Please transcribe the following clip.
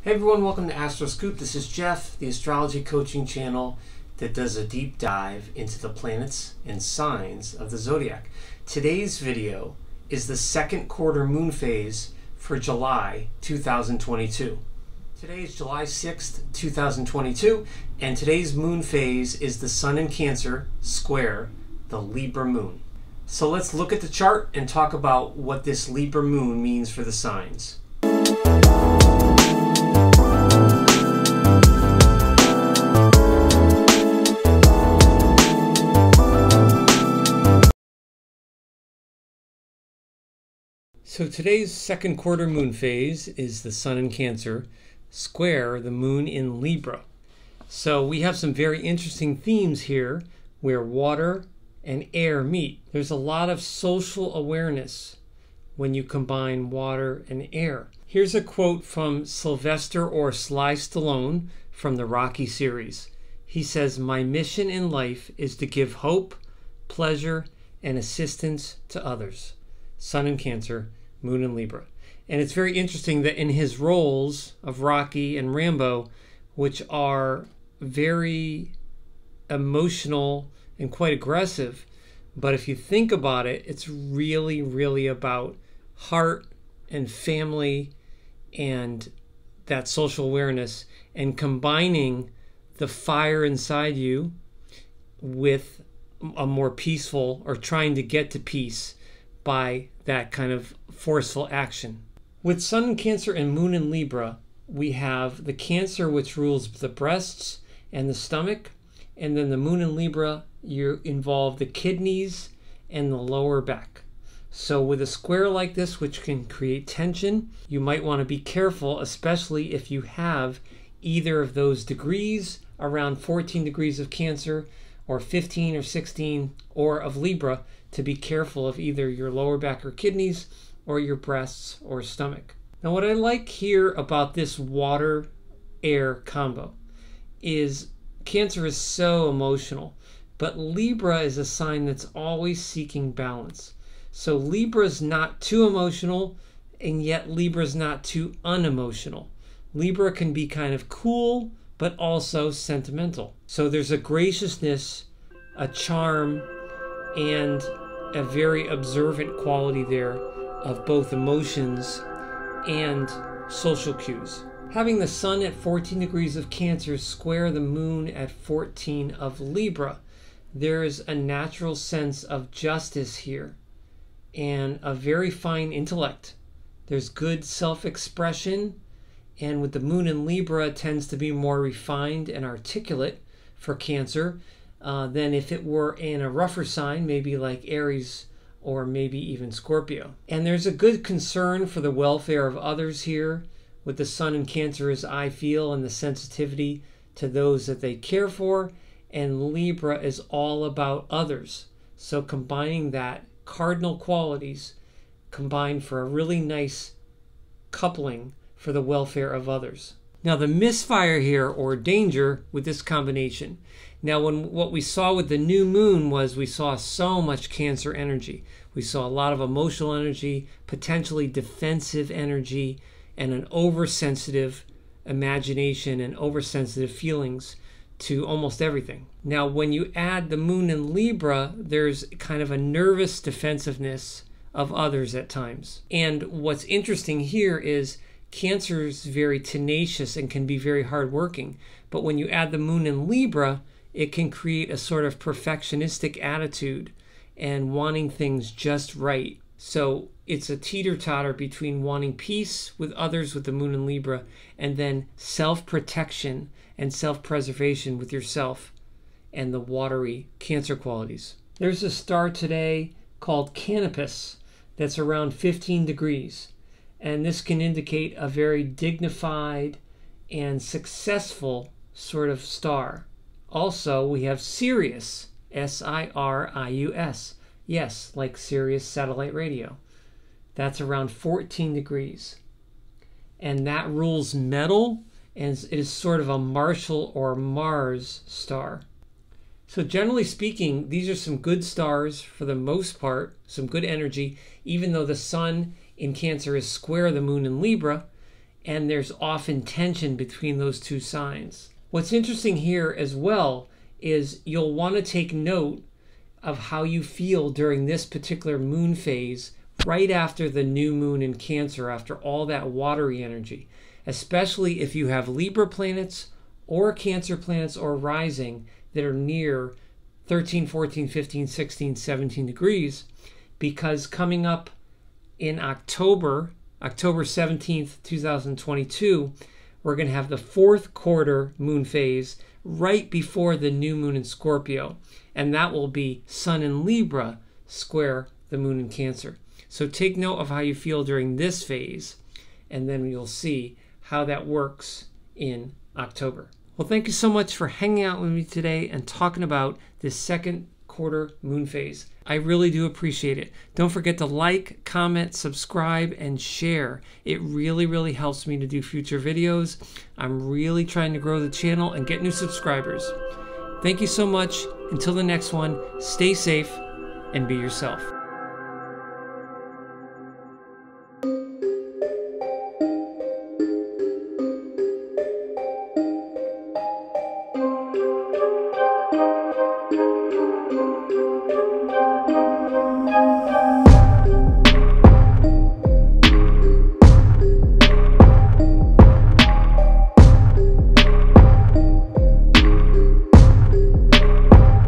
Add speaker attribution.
Speaker 1: Hey everyone, welcome to Astro Scoop. This is Jeff, the astrology coaching channel that does a deep dive into the planets and signs of the zodiac. Today's video is the second quarter moon phase for July 2022. Today is July 6th, 2022, and today's moon phase is the Sun in Cancer square the Libra moon. So let's look at the chart and talk about what this Libra moon means for the signs. So today's second quarter moon phase is the Sun in Cancer square the moon in Libra. So we have some very interesting themes here where water and air meet. There's a lot of social awareness when you combine water and air. Here's a quote from Sylvester or Sly Stallone from the Rocky series. He says, "My mission in life is to give hope, pleasure, and assistance to others." Sun in Cancer, moon in Libra. And it's very interesting that in his roles of Rocky and Rambo, which are very emotional and quite aggressive, but if you think about it, it's really about heart and family and that social awareness, and combining the fire inside you with a more peaceful, or trying to get to peace by that kind of forceful action. With Sun in Cancer and Moon in Libra, we have the Cancer, which rules the breasts and the stomach, and then the Moon in Libra, you involve the kidneys and the lower back. So with a square like this, which can create tension, you might want to be careful, especially if you have either of those degrees, around 14 degrees of Cancer or 15 or 16 or of Libra, to be careful of either your lower back or kidneys or your breasts or stomach. Now what I like here about this water-air combo is Cancer is so emotional, but Libra is a sign that's always seeking balance. So Libra's not too emotional, and yet Libra's not too unemotional. Libra can be kind of cool, but also sentimental. So there's a graciousness, a charm, and a very observant quality there of both emotions and social cues. Having the Sun at 14 degrees of Cancer square the moon at 14 of Libra, there is a natural sense of justice here and a very fine intellect. There's good self-expression, and with the moon in Libra, it tends to be more refined and articulate for Cancer than if it were in a rougher sign, maybe like Aries or maybe even Scorpio. And there's a good concern for the welfare of others here with the Sun in Cancer, as I feel, and the sensitivity to those that they care for. And Libra is all about others. So combining that cardinal qualities combined for a really nice coupling for the welfare of others. Now the misfire here, or danger, with this combination. Now what we saw with the new moon was we saw so much Cancer energy. We saw a lot of emotional energy, potentially defensive energy, and an oversensitive imagination and oversensitive feelings to almost everything. Now when you add the moon in Libra, there's kind of a nervous defensiveness of others at times. And what's interesting here is Cancer is very tenacious and can be very hardworking, but when you add the moon in Libra, it can create a sort of perfectionistic attitude and wanting things just right. So it's a teeter-totter between wanting peace with others with the moon in Libra, and then self-protection and self-preservation with yourself and the watery Cancer qualities. There's a star today called Canopus that's around 15 degrees. And this can indicate a very dignified and successful sort of star. Also, we have Sirius, S-I-R-I-U-S. Yes, like Sirius satellite radio. That's around 14 degrees. And that rules metal, and it is sort of a Marshall or Mars star. So generally speaking, these are some good stars for the most part, some good energy, even though the Sun in Cancer is square the moon in Libra, and there's often tension between those two signs. What's interesting here as well is you'll want to take note of how you feel during this particular moon phase right after the new moon in Cancer, after all that watery energy, especially if you have Libra planets or Cancer planets or rising that are near 13, 14, 15, 16, 17 degrees, because coming up in October 17th, 2022, we're going to have the 4th quarter moon phase right before the new moon in Scorpio, and that will be Sun in Libra square the moon in Cancer. So take note of how you feel during this phase, and then you'll see how that works in October. Well, thank you so much for hanging out with me today and talking about this 2nd quarter moon phase. I really do appreciate it. Don't forget to like, comment, subscribe, and share. It really helps me to do future videos. I'm really trying to grow the channel and get new subscribers. Thank you so much. Until the next one, stay safe and be yourself.